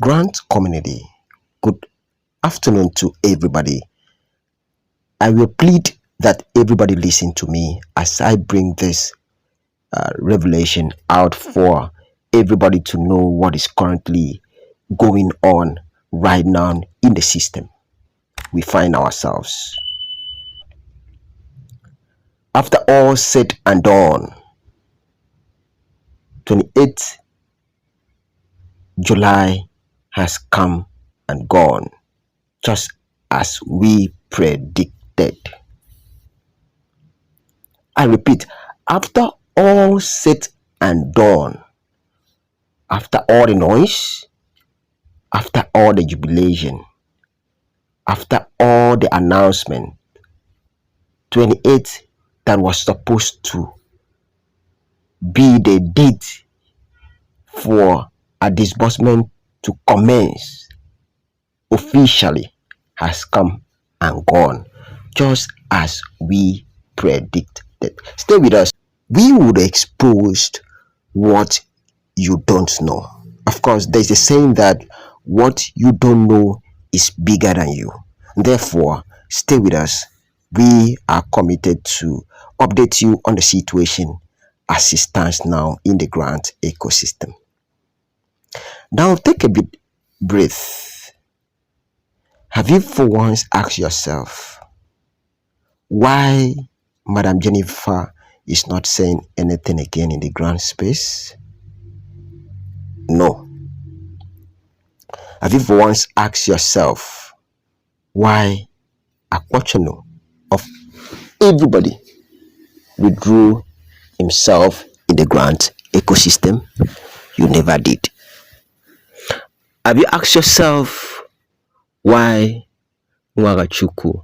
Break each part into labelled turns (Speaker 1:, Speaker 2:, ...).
Speaker 1: Grant community, good afternoon to everybody. I will plead that everybody listen to me as I bring this revelation out for everybody to know what is currently going on right now in the system we find ourselves. After all said and done, 28th July has come and gone, just as we predicted. I repeat, after all said and done, after all the noise, after all the jubilation, after all the announcement, 28th that was supposed to be the date for a disbursement to commence officially has come and gone, just as we predicted. Stay with us. We would expose what you don't know. Of course, there's a saying that what you don't know is bigger than you. Therefore, stay with us. We are committed to update you on the situation as it stands now in the grant ecosystem. Now, take a bit breath. Have you for once asked yourself why Madam Jennifer is not saying anything again in the grant space? No. Have you for once asked yourself why Akwachono of everybody withdrew himself in the grant ecosystem? You never did. Have you asked yourself why Uaag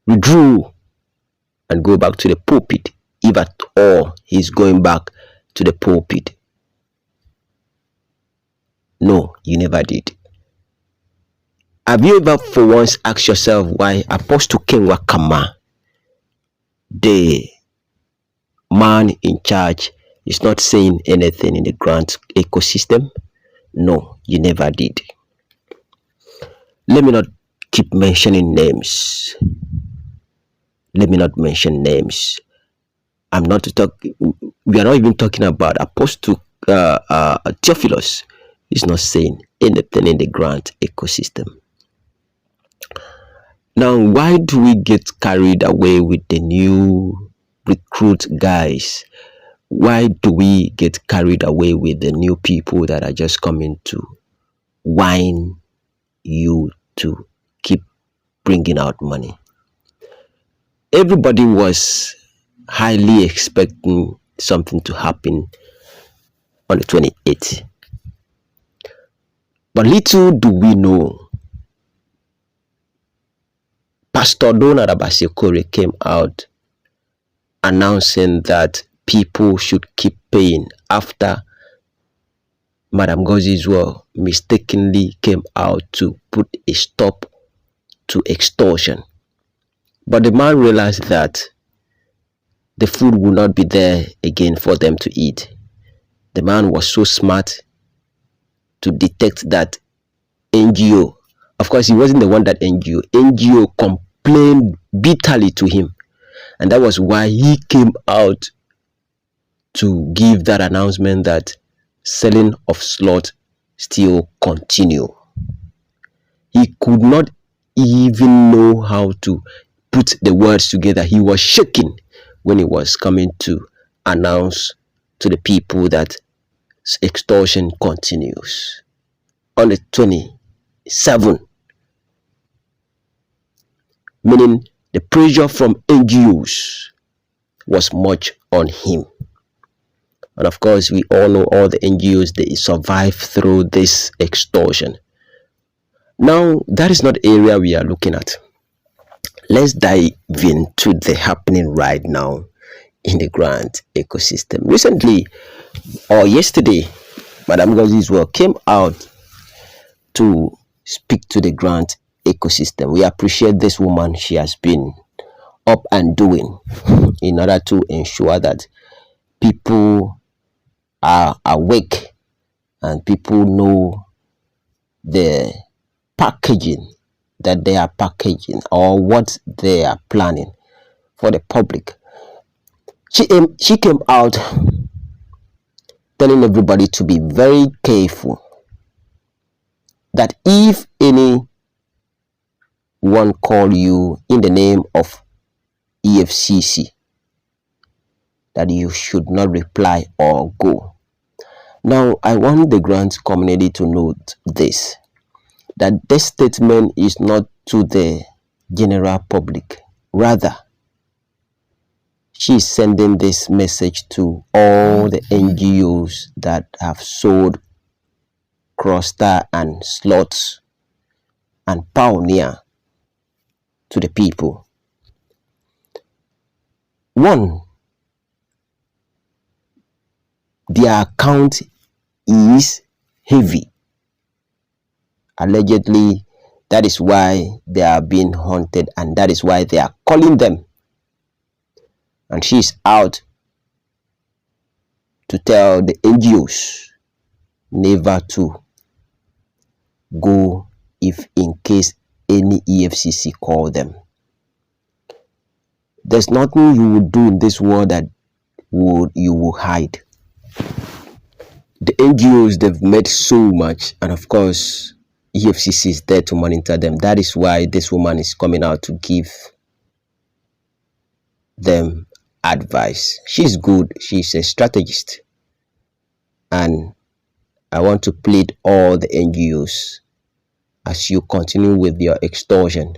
Speaker 1: withdrew and go back to the pulpit, if at all he's going back to the pulpit? No, you never did. Have you ever for once asked yourself why Apostle King Wakama, the man in charge, is not saying anything in the grant ecosystem? No, you never did. Let me not keep mentioning names. Let me not mention names. We are not even talking about Apostle Theophilus. He's not saying anything in the grant ecosystem. Now, why do we get carried away with the new recruit guys? Why do we get carried away with the new people that are just coming to whine you to keep bringing out money? Everybody was highly expecting something to happen on the 28th. But little do we know, Pastor Donald Abasekore came out announcing that people should keep paying after Madam Gozizwa mistakenly came out to put a stop to extortion. But the man realized that the food would not be there again for them to eat. The man was so smart to detect that NGO, of course, he wasn't the one that NGO complained bitterly to him. And that was why he came out to give that announcement that selling of slot still continue. He could not even know how to put the words together. He was shaking when he was coming to announce to the people that extortion continues. On the 27th, meaning the pressure from NGOs was much on him. And of course, we all know all the NGOs, they survive through this extortion. Now, that is not the area we are looking at. Let's dive into the happening right now in the grant ecosystem. Recently, or yesterday, Madam Gozizwa came out to speak to the grant ecosystem. We appreciate this woman. She has been up and doing in order to ensure that people are awake and people know the packaging that they are packaging or what they are planning for the public. She came out telling everybody to be very careful, that if anyone call you in the name of EFCC, that you should not reply or go. Now, I want the grant community to note this, that this statement is not to the general public. Rather, she is sending this message to all the NGOs that have sold Crosstar and Slots and Pioneer to the people. One, their account is heavy. Allegedly, that is why they are being haunted, and that is why they are calling them. And she is out to tell the NGOs never to go if in case any EFCC call them. There's nothing you will do in this world that you will hide. The NGOs, they've made so much, and of course EFCC is there to monitor them. That is why this woman is coming out to give them advice. She's good, she's a strategist, and I want to plead all the NGOs, as you continue with your extortion,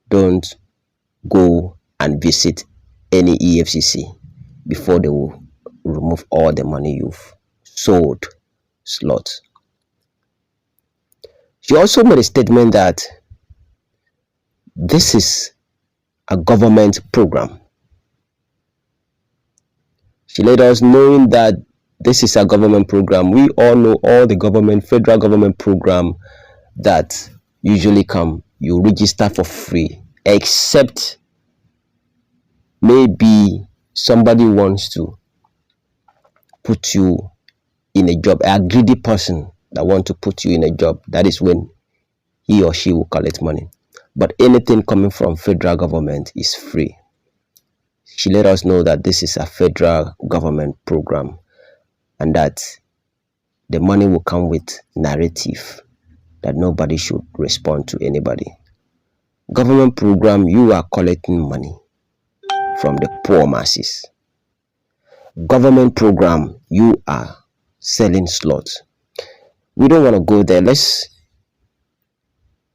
Speaker 1: don't go and visit any EFCC before they will remove all the money you've sold slots. She also made a statement that this is a government program. She let us know that this is a government program. We all know all the federal government program that usually come, you register for free, except maybe somebody wants to put you in a job, a greedy person that want to put you in a job. That is when he or she will collect money. But anything coming from federal government is free. She let us know that this is a federal government program, and that the money will come with narrative, that nobody should respond to anybody. Government program, you are collecting money from the poor masses. Government program, you are selling slots. We don't want to go there. Let's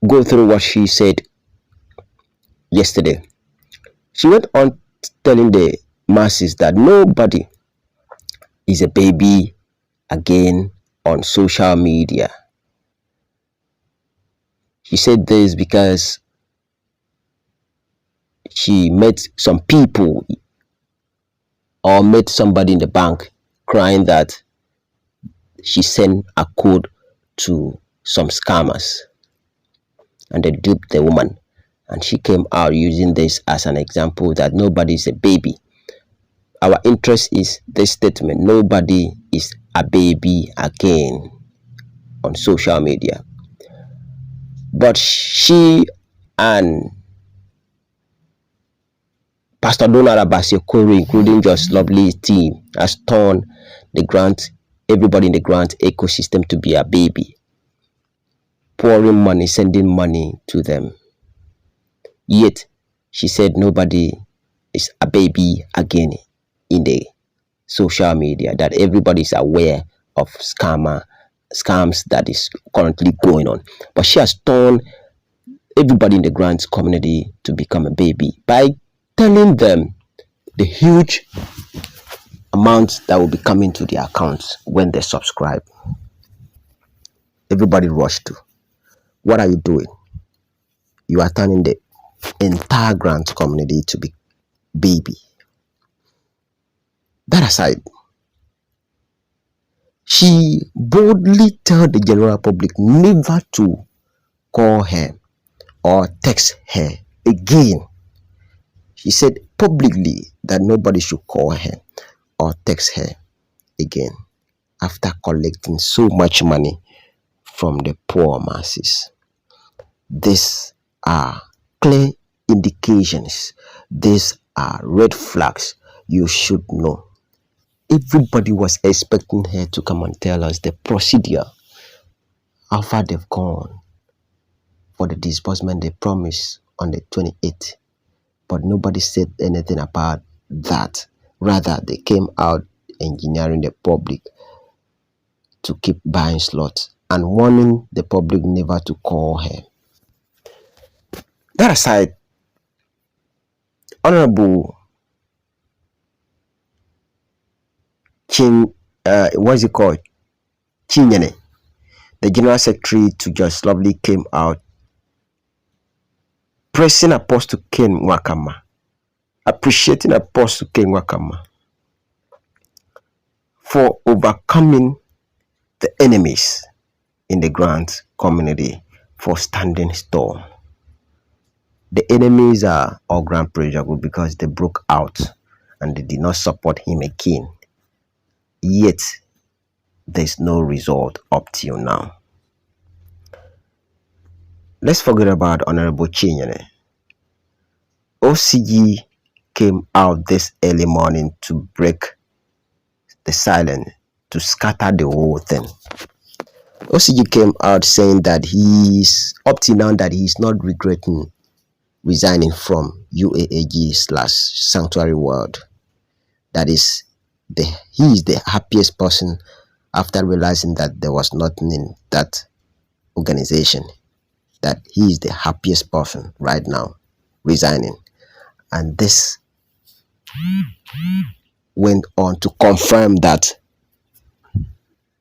Speaker 1: go through what she said yesterday. She went on telling the masses that nobody is a baby again on social media. She said this because she met some people or met somebody in the bank crying that she sent a code to some scammers and they duped the woman, and she came out using this as an example that nobody is a baby. Our interest is this statement: nobody is a baby again on social media. But she and Pastor Donald Abasiokori, including Just Lovely team, has turned everybody in the grant ecosystem to be a baby, pouring money, sending money to them. Yet she said nobody is a baby again in the social media, that everybody is aware of scams that is currently going on. But she has turned everybody in the grants community to become a baby by telling them the huge amounts that will be coming to their accounts when they subscribe. Everybody rushed to. What are you doing? You are turning the entire grant community to be baby. That aside, she boldly told the general public never to call her or text her again. She said publicly that nobody should call her or text her again after collecting so much money from the poor masses. These are clear indications. These are red flags you should know. Everybody was expecting her to come and tell us the procedure, how far they've gone for the disbursement they promised on the 28th. But nobody said anything about that. Rather, they came out engineering the public to keep buying slots and warning the public never to call her. That aside, Honorable what's it called? Chinyene, the General Secretary to Just Lovely, came out praising Apostle Ken Wakama, appreciating Apostle Ken Wakama for overcoming the enemies in the grant community, for standing tall. The enemies are all Grand Pressure Group because they broke out and they did not support him again. Yet, there's no result up till now. Let's forget about Honorable Chinyene. OCG came out this early morning to break the silence, to scatter the whole thing. OCG came out saying that he's up till now that he's not regretting resigning from UAAG/Sanctuary World. That is, he is the happiest person after realizing that there was nothing in that organization. That he is the happiest person right now, resigning. And this went on to confirm that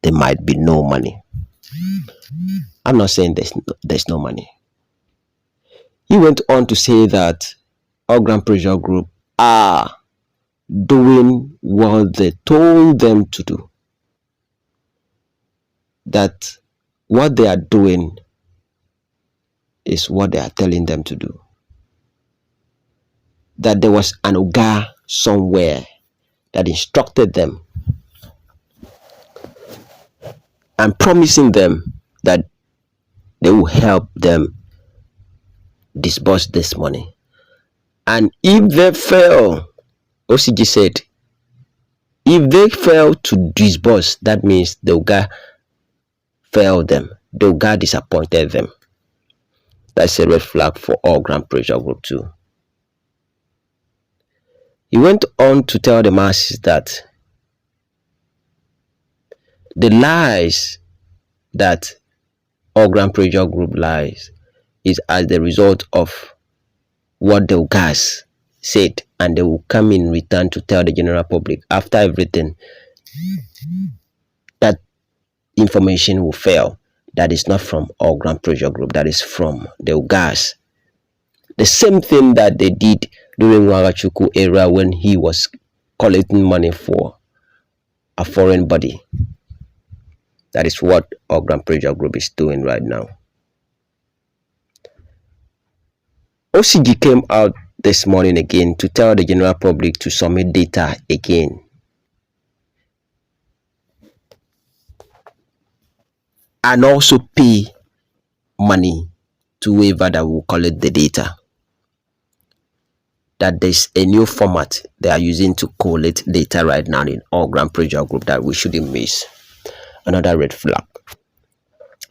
Speaker 1: there might be no money. I'm not saying there's no money. He went on to say that all Grand Pressure Group are doing what they told them to do. That what they are doing is what they are telling them to do. That there was an Uaag somewhere that instructed them and promising them that they will help them disburse this money. And if they fail, OCG said, if they fail to disburse, that means the Uaag failed them. The Uaag disappointed them. That's a red flag for all Grand Pressure Group too. He went on to tell the masses that the lies that all Grand Pressure Group lies is as the result of what the Uaag said, and they will come in return to tell the general public after everything that information will fail. That is not from all Grand Pressure Group, that is from the Uaag. The same thing that they did during Wagachukwu era when he was collecting money for a foreign body. That is what our Grand Pressure Group is doing right now. OCG came out this morning again to tell the general public to submit data again. And also pay money to whoever that will collect the data. That there's a new format they are using to collect data right now in all Grand Pressure Group that we shouldn't miss. Another red flag.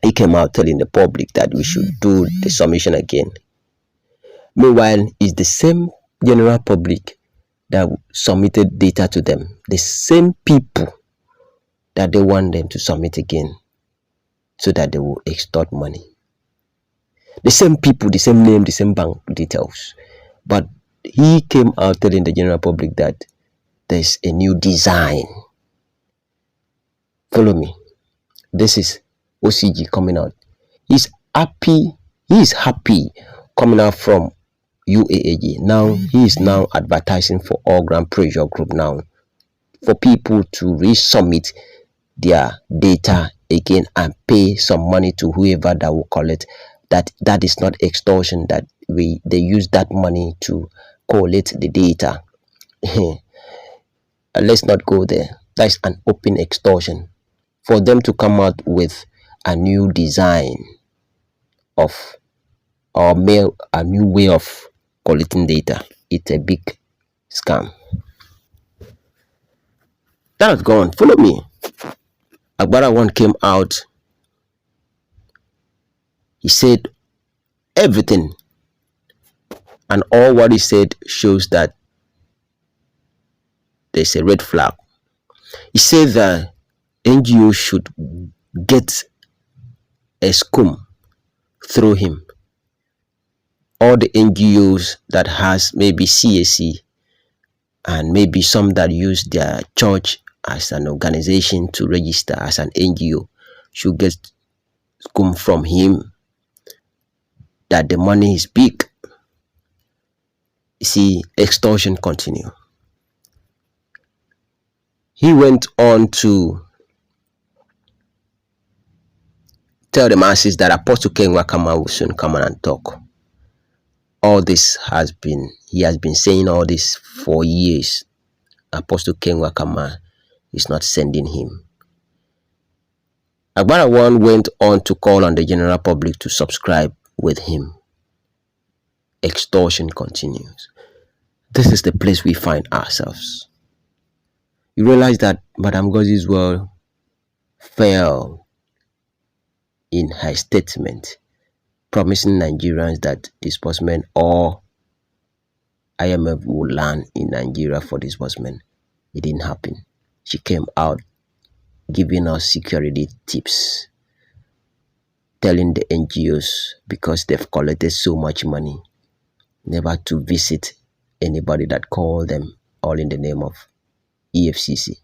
Speaker 1: He came out telling the public that we should do the submission again. Meanwhile, it's the same general public that submitted data to them. The same people that they want them to submit again so that they will extort money. The same people, the same name, the same bank details. But he came out telling the general public that there's a new design. Follow me. This is OCG coming out. He's happy. He is happy coming out from UAAG. Now he is now advertising for all Grand Pressure Group now for people to resubmit their data again and pay some money to whoever that will collect. That is not extortion. That they use that money to collect the data. Let's not go there. That's an open extortion. For them to come out with a new design of or mail a new way of collecting data. It's a big scam. That's gone. Follow me. Agbara one came out. He said everything, and all what he said shows that there's a red flag. He said that NGO should get a scum through him. All the NGOs that has maybe CAC and maybe some that use their church as an organization to register as an NGO should get scum from him, that the money is big. You see, extortion continue. He went on to tell the masses that Apostle Ken Wakama will soon come on and talk. All this he has been saying all this for years. Apostle Ken Wakama is not sending him. Agbara one went on to call on the general public to subscribe with him. Extortion continues. This is the place we find ourselves. You realize that Madam Ngozi's world fell in her statement promising Nigerians that disbursement or IMF will land in Nigeria for disbursement. It didn't happen. She came out giving us security tips, telling the NGOs, because they've collected so much money, never to visit anybody that called them, all in the name of EFCC.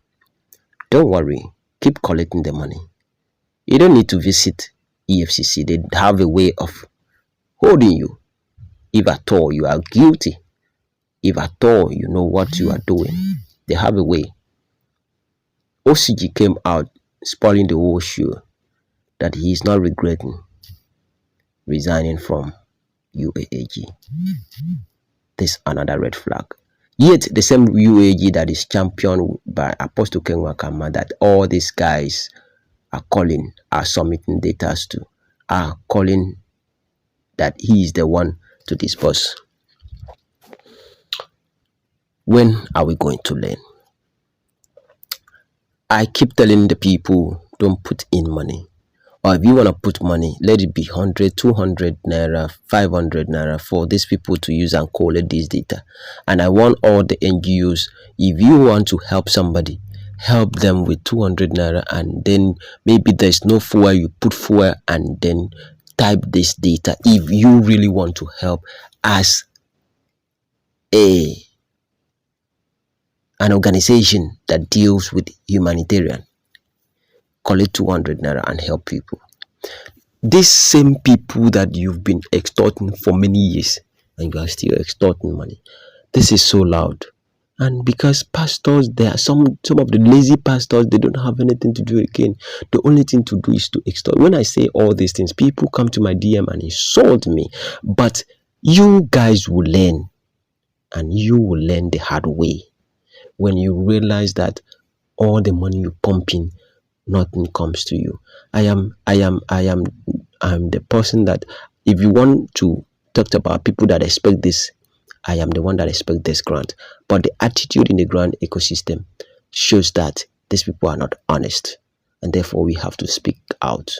Speaker 1: Don't worry, keep collecting the money. You don't need to visit EFCC. They have a way of holding you. If at all you are guilty, if at all you know what you are doing, they have a way. OCG came out spoiling the whole show that he is not regretting resigning from UAG. This is another red flag. Yet the same UAG that is championed by Apostle Ken Wakama that all these guys are calling, are submitting data to, are calling that he is the one to disburse. When are we going to learn? I keep telling the people, don't put in money. Or if you want to put money, let it be 100, 200 naira, 500 naira for these people to use and collect this data. And I want all the NGOs, if you want to help somebody, help them with 200 naira, and then maybe there's no fuel, you put fuel and then type this data. If you really want to help as an organization that deals with humanitarian, collect 200 naira and help people. These same people that you've been extorting for many years, and you are still extorting money. This is so loud. And because pastors, there are some of the lazy pastors, they don't have anything to do again. The only thing to do is to extort. When I say all these things, people come to my DM and insult me. But you guys will learn, and you will learn the hard way. When you realize that all the money you pump in, nothing comes to you. I'm the person that, if you want to talk about people that expect this, I am the one that expect this grant. But the attitude in the grant ecosystem shows that these people are not honest, and therefore we have to speak out.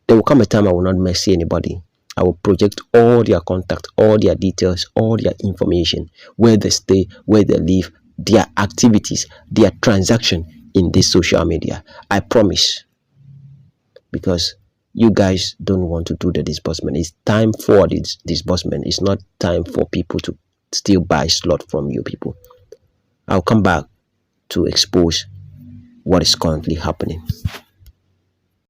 Speaker 1: There will come a time I will not mercy anybody. I will project all their contact, all their details, all their information, where they stay, where they live, their activities, their transaction in this social media. I promise. Because you guys don't want to do the disbursement. It's time for this disbursement. It's not time for people to still buy slot from you people. I'll come back to expose what is currently happening.